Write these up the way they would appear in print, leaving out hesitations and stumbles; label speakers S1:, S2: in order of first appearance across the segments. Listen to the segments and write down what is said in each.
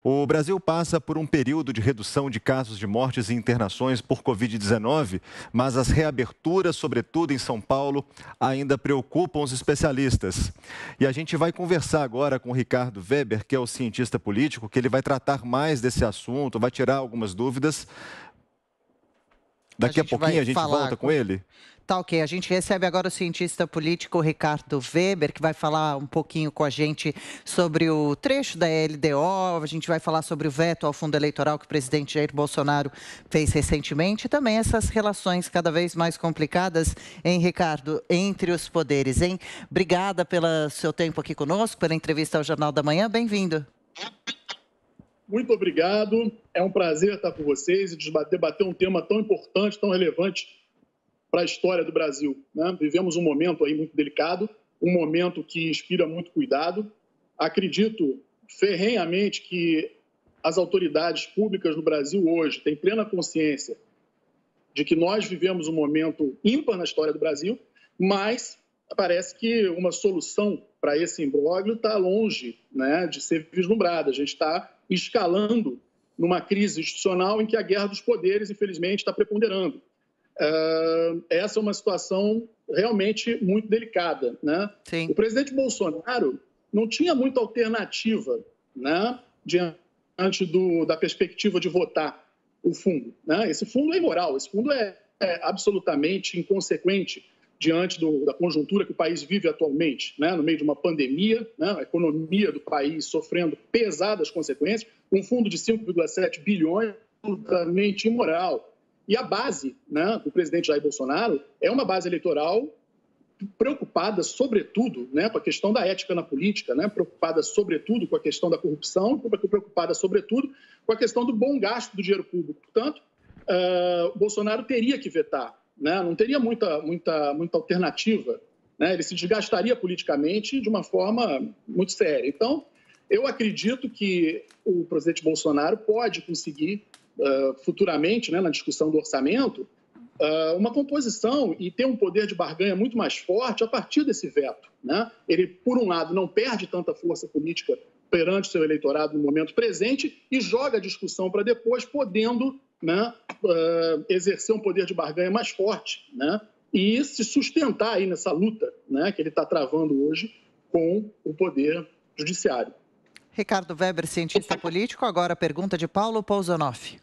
S1: O Brasil passa por um período de redução de casos de mortes e internações por Covid-19, mas as reaberturas, sobretudo em São Paulo, ainda preocupam os especialistas. E a gente vai conversar agora com o Ricardo Weber, que é o cientista político, que ele vai tratar mais desse assunto, vai tirar algumas dúvidas.
S2: A
S1: Daqui a
S2: gente vai
S1: pouquinho a gente
S2: falar
S1: volta com
S2: com...
S1: ele.
S2: Tá ok, a gente recebe agora o cientista político Ricardo Weber, que vai falar um pouquinho com a gente sobre o trecho da LDO, a gente vai falar sobre o veto ao fundo eleitoral que o presidente Jair Bolsonaro fez recentemente e também essas relações cada vez mais complicadas, hein, Ricardo, entre os poderes, hein? Obrigada pelo seu tempo aqui conosco, pela entrevista ao Jornal da Manhã, bem-vindo.
S3: Muito obrigado, é um prazer estar com vocês e debater um tema tão importante, tão relevante para a história do Brasil, né? Vivemos um momento aí muito delicado, um momento que inspira muito cuidado. Acredito ferrenhamente que as autoridades públicas no Brasil hoje têm plena consciência de que nós vivemos um momento ímpar na história do Brasil, mas parece que uma solução para esse imbróglio está longe, né, de ser vislumbrada. A gente está escalando numa crise institucional em que a guerra dos poderes, infelizmente, está preponderando. Essa é uma situação realmente muito delicada, né?
S2: Sim.
S3: O presidente Bolsonaro não tinha muita alternativa, né, diante da perspectiva de votar o fundo, né? Esse fundo é imoral, esse fundo é absolutamente inconsequente diante da conjuntura que o país vive atualmente, né? No meio de uma pandemia, né? A economia do país sofrendo pesadas consequências, um fundo de 5,7 bilhões absolutamente imoral. E a base, né, do presidente Jair Bolsonaro é uma base eleitoral preocupada, sobretudo, né, com a questão da ética na política, né, preocupada, sobretudo, com a questão da corrupção, preocupada, sobretudo, com a questão do bom gasto do dinheiro público. Portanto, Bolsonaro teria que vetar, né, não teria muita alternativa, né, ele se desgastaria politicamente de uma forma muito séria. Então, eu acredito que o presidente Bolsonaro pode conseguir futuramente, né, na discussão do orçamento, uma composição e ter um poder de barganha muito mais forte a partir desse veto, né? Ele, por um lado, não perde tanta força política perante o seu eleitorado no momento presente e joga a discussão para depois, podendo, né, exercer um poder de barganha mais forte, né, e se sustentar aí nessa luta, né, que ele está travando hoje com o poder judiciário.
S2: Ricardo Weber, cientista político, agora a pergunta de Paulo Pousonoff.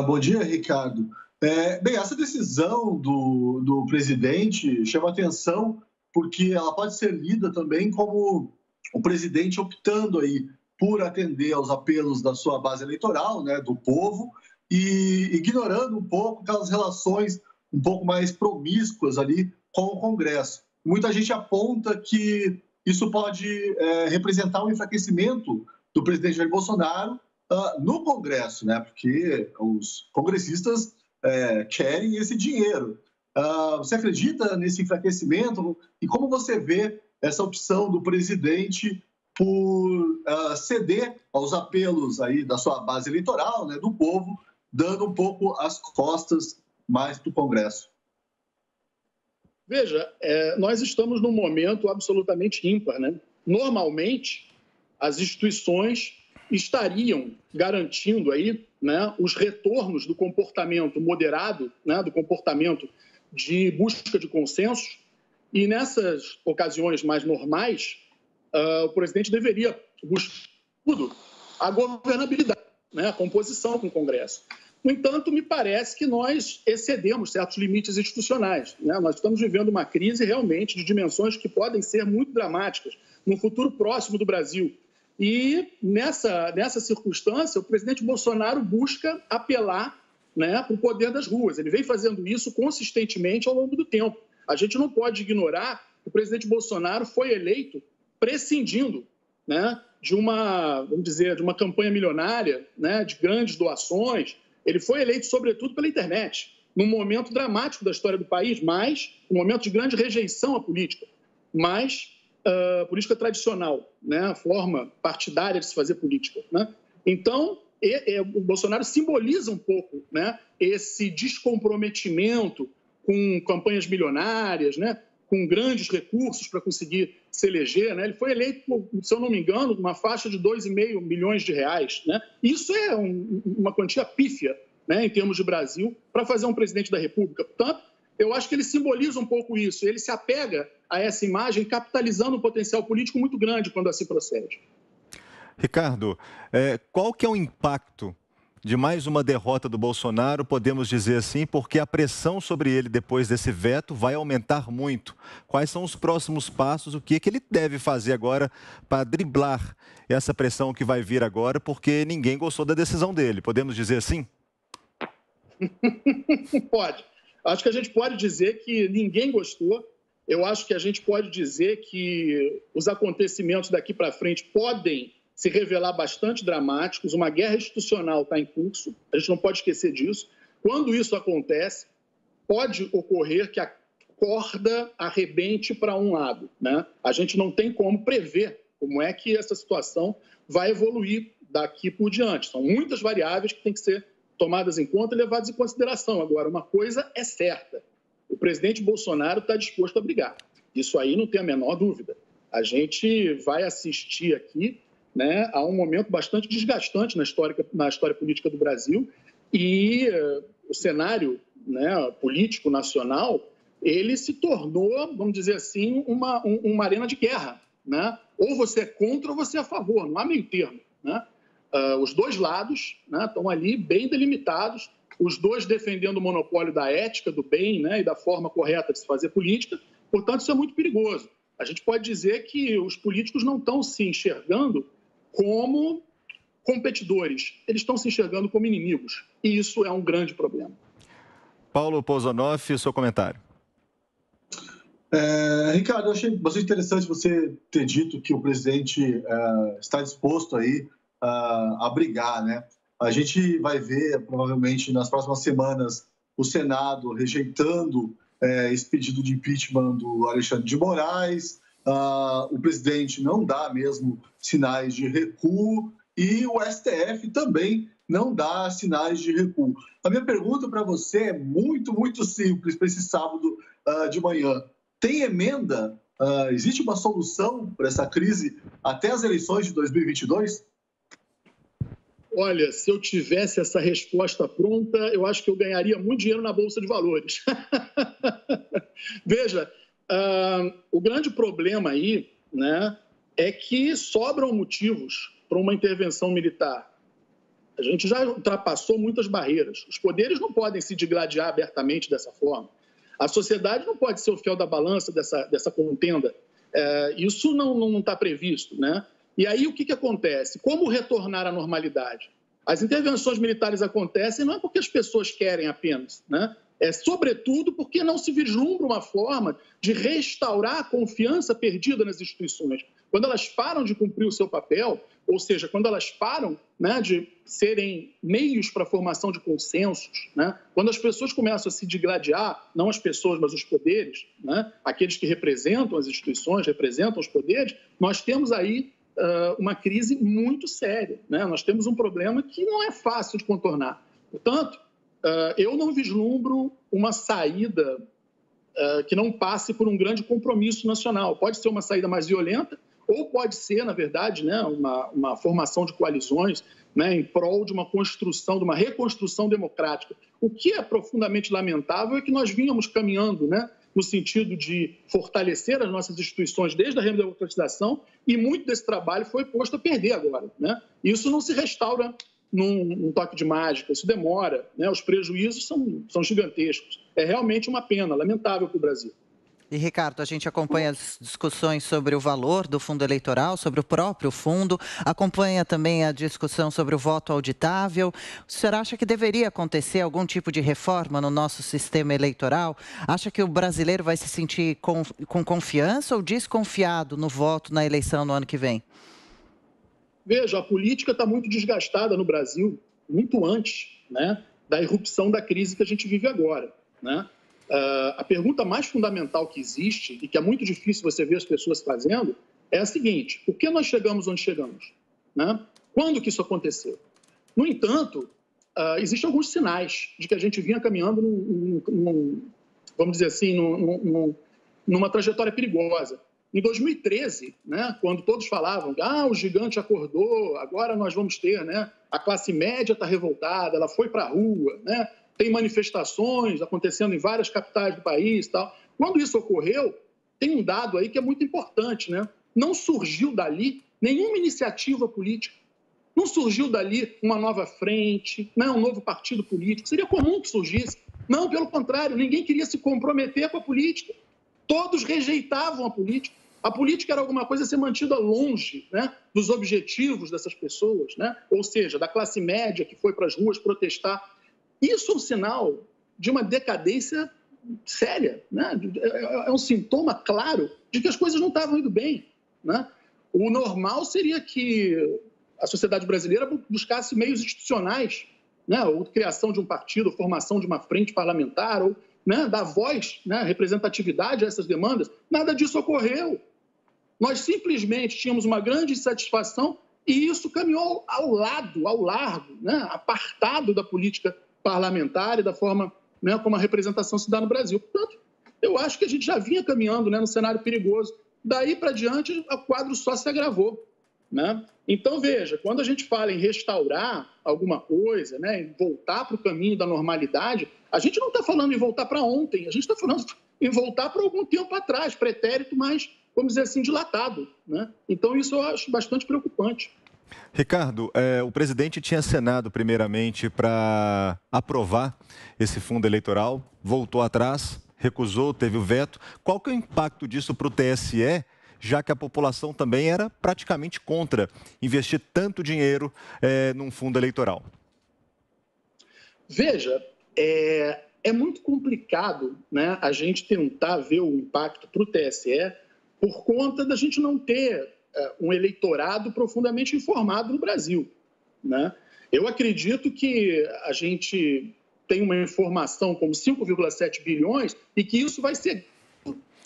S4: Bom dia, Ricardo. Bem, essa decisão do presidente chama atenção porque ela pode ser lida também como o presidente optando aí por atender aos apelos da sua base eleitoral, né, do povo, e ignorando um pouco aquelas relações um pouco mais promíscuas ali com o Congresso. Muita gente aponta que isso pode representar um enfraquecimento do presidente Jair Bolsonaro no Congresso, né? Porque os congressistas querem esse dinheiro. Você acredita nesse enfraquecimento? E como você vê essa opção do presidente por ceder aos apelos aí da sua base eleitoral, né, do povo, dando um pouco as costas mais para o Congresso?
S3: Veja, nós estamos num momento absolutamente ímpar, né? Normalmente, as instituições estariam garantindo aí, né, os retornos do comportamento moderado, né, do comportamento de busca de consenso, e nessas ocasiões mais normais, o presidente deveria buscar tudo a governabilidade, né, a composição com o Congresso. No entanto, me parece que nós excedemos certos limites institucionais, né? Nós estamos vivendo uma crise realmente de dimensões que podem ser muito dramáticas no futuro próximo do Brasil. E nessa circunstância, o presidente Bolsonaro busca apelar, né, para o poder das ruas. Ele vem fazendo isso consistentemente ao longo do tempo. A gente não pode ignorar que o presidente Bolsonaro foi eleito prescindindo, né, de uma campanha milionária, né, de grandes doações. Ele foi eleito, sobretudo, pela internet, num momento dramático da história do país, mas um momento de grande rejeição à política, mas política tradicional, né, a forma partidária de se fazer política, né? Então, o Bolsonaro simboliza um pouco, né, esse descomprometimento com campanhas milionárias, né, com grandes recursos para conseguir se eleger, né, ele foi eleito, se eu não me engano, uma faixa de 2,5 milhões de reais. Né? Isso é uma quantia pífia, né, em termos de Brasil, para fazer um presidente da República. Portanto, eu acho que ele simboliza um pouco isso. Ele se apega a essa imagem, capitalizando um potencial político muito grande quando assim procede.
S1: Ricardo, qual que é o impacto de mais uma derrota do Bolsonaro, podemos dizer assim, porque a pressão sobre ele depois desse veto vai aumentar muito? Quais são os próximos passos? O que ele deve fazer agora para driblar essa pressão que vai vir agora, porque ninguém gostou da decisão dele? Podemos dizer assim?
S3: Pode. Acho que a gente pode dizer que ninguém gostou. Eu acho que a gente pode dizer que os acontecimentos daqui para frente podem se revelar bastante dramáticos. Uma guerra institucional está em curso, a gente não pode esquecer disso. Quando isso acontece, pode ocorrer que a corda arrebente para um lado, né? A gente não tem como prever como é que essa situação vai evoluir daqui por diante. São muitas variáveis que têm que ser tomadas em conta e levadas em consideração. Agora, uma coisa é certa, o presidente Bolsonaro está disposto a brigar. Isso aí não tem a menor dúvida. A gente vai assistir aqui, né, a um momento bastante desgastante na história política do Brasil, e o cenário, né, político nacional, ele se tornou, vamos dizer assim, uma arena de guerra, né? Ou você é contra ou você é a favor, não há meio termo, né? Os dois lados, né, estão ali bem delimitados, os dois defendendo o monopólio da ética, do bem, né, e da forma correta de se fazer política. Portanto, isso é muito perigoso. A gente pode dizer que os políticos não estão se enxergando como competidores, eles estão se enxergando como inimigos, e isso é um grande problema.
S1: Paulo Pozonoff, seu comentário.
S4: Ricardo, eu achei bastante interessante você ter dito que o presidente está disposto aí a brigar, né? A gente vai ver, provavelmente, nas próximas semanas, o Senado rejeitando esse pedido de impeachment do Alexandre de Moraes. O presidente não dá mesmo sinais de recuo e o STF também não dá sinais de recuo. A minha pergunta para você é muito, muito simples para esse sábado de manhã. Tem emenda? Existe uma solução para essa crise até as eleições de 2022?
S3: Olha, se eu tivesse essa resposta pronta, eu acho que eu ganharia muito dinheiro na Bolsa de Valores. Veja, o grande problema aí, né, é que sobram motivos para uma intervenção militar. A gente já ultrapassou muitas barreiras. Os poderes não podem se digladiar abertamente dessa forma. A sociedade não pode ser o fiel da balança dessa contenda. Isso não está previsto, né? E aí o que acontece? Como retornar à normalidade? As intervenções militares acontecem não é porque as pessoas querem apenas, né? É sobretudo porque não se vislumbra uma forma de restaurar a confiança perdida nas instituições. Quando elas param de cumprir o seu papel, ou seja, quando elas param, né, de serem meios para a formação de consensos, né, quando as pessoas começam a se digladiar, não as pessoas, mas os poderes, né, aqueles que representam as instituições, representam os poderes, nós temos aí uma crise muito séria, né? Nós temos um problema que não é fácil de contornar. Portanto, eu não vislumbro uma saída que não passe por um grande compromisso nacional. Pode ser uma saída mais violenta ou pode ser, na verdade, né, uma formação de coalizões, né, em prol de uma construção, de uma reconstrução democrática. O que é profundamente lamentável é que nós vínhamos caminhando, né, no sentido de fortalecer as nossas instituições desde a redemocratização, e muito desse trabalho foi posto a perder agora, né? Isso não se restaura num toque de mágica, isso demora, né? Os prejuízos são gigantescos. É realmente uma pena, lamentável para o Brasil.
S2: E, Ricardo, a gente acompanha as discussões sobre o valor do fundo eleitoral, sobre o próprio fundo, acompanha também a discussão sobre o voto auditável. O senhor acha que deveria acontecer algum tipo de reforma no nosso sistema eleitoral? Acha que o brasileiro vai se sentir com confiança ou desconfiado no voto na eleição no ano que vem?
S3: Veja, a política está muito desgastada no Brasil, muito antes, né, da irrupção da crise que a gente vive agora, né? A pergunta mais fundamental que existe, e que é muito difícil você ver as pessoas fazendo, é a seguinte: por que nós chegamos onde chegamos? Né? Quando que isso aconteceu? No entanto, existem alguns sinais de que a gente vinha caminhando vamos dizer assim, numa trajetória perigosa. em 2013, né, quando todos falavam o gigante acordou, agora nós vamos ter, né, a classe média está revoltada, ela foi para a rua, né, tem manifestações acontecendo em várias capitais do país e tal. Quando isso ocorreu, tem um dado aí que é muito importante, né? Não surgiu dali nenhuma iniciativa política, não surgiu dali uma nova frente, né, um novo partido político, seria comum que surgisse. Não, pelo contrário, ninguém queria se comprometer com a política, todos rejeitavam a política. A política era alguma coisa a ser mantida longe, né, dos objetivos dessas pessoas, né? Ou seja, da classe média que foi para as ruas protestar. Isso é um sinal de uma decadência séria, né? É um sintoma claro de que as coisas não estavam indo bem, né? O normal seria que a sociedade brasileira buscasse meios institucionais, né? Ou criação de um partido, formação de uma frente parlamentar, ou, né, dar voz, né, representatividade a essas demandas. Nada disso ocorreu. Nós simplesmente tínhamos uma grande insatisfação e isso caminhou ao largo, né, apartado da política parlamentar e da forma, né, como a representação se dá no Brasil. Portanto, eu acho que a gente já vinha caminhando, né, num cenário perigoso. Daí para diante, o quadro só se agravou, né? Então, veja, quando a gente fala em restaurar alguma coisa, né, em voltar para o caminho da normalidade, a gente não está falando em voltar para ontem, a gente está falando em voltar para algum tempo atrás, pretérito, mas, vamos dizer assim, dilatado, né? Então, isso eu acho bastante preocupante.
S1: Ricardo, o presidente tinha acenado primeiramente para aprovar esse fundo eleitoral, voltou atrás, recusou, teve o veto. Qual que é o impacto disso para o TSE, já que a população também era praticamente contra investir tanto dinheiro num fundo eleitoral?
S3: Veja, é muito complicado, né, a gente tentar ver o impacto para o TSE por conta da gente não ter um eleitorado profundamente informado no Brasil, né? Eu acredito que a gente tem uma informação como 5,7 bilhões e que isso vai ser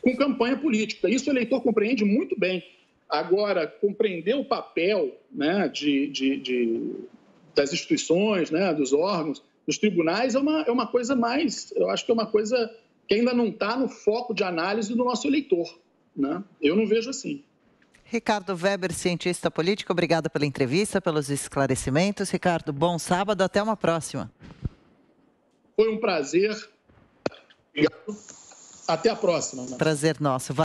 S3: com campanha política. Isso o eleitor compreende muito bem. Agora, compreender o papel, né, das instituições, né, dos órgãos, dos tribunais, é uma coisa mais... Eu acho que é uma coisa que ainda não está no foco de análise do nosso eleitor, né? Eu não vejo assim.
S2: Ricardo Weber, cientista político, obrigada pela entrevista, pelos esclarecimentos. Ricardo, bom sábado, até uma próxima.
S3: Foi um prazer. Obrigado. Até a próxima.
S2: Prazer nosso.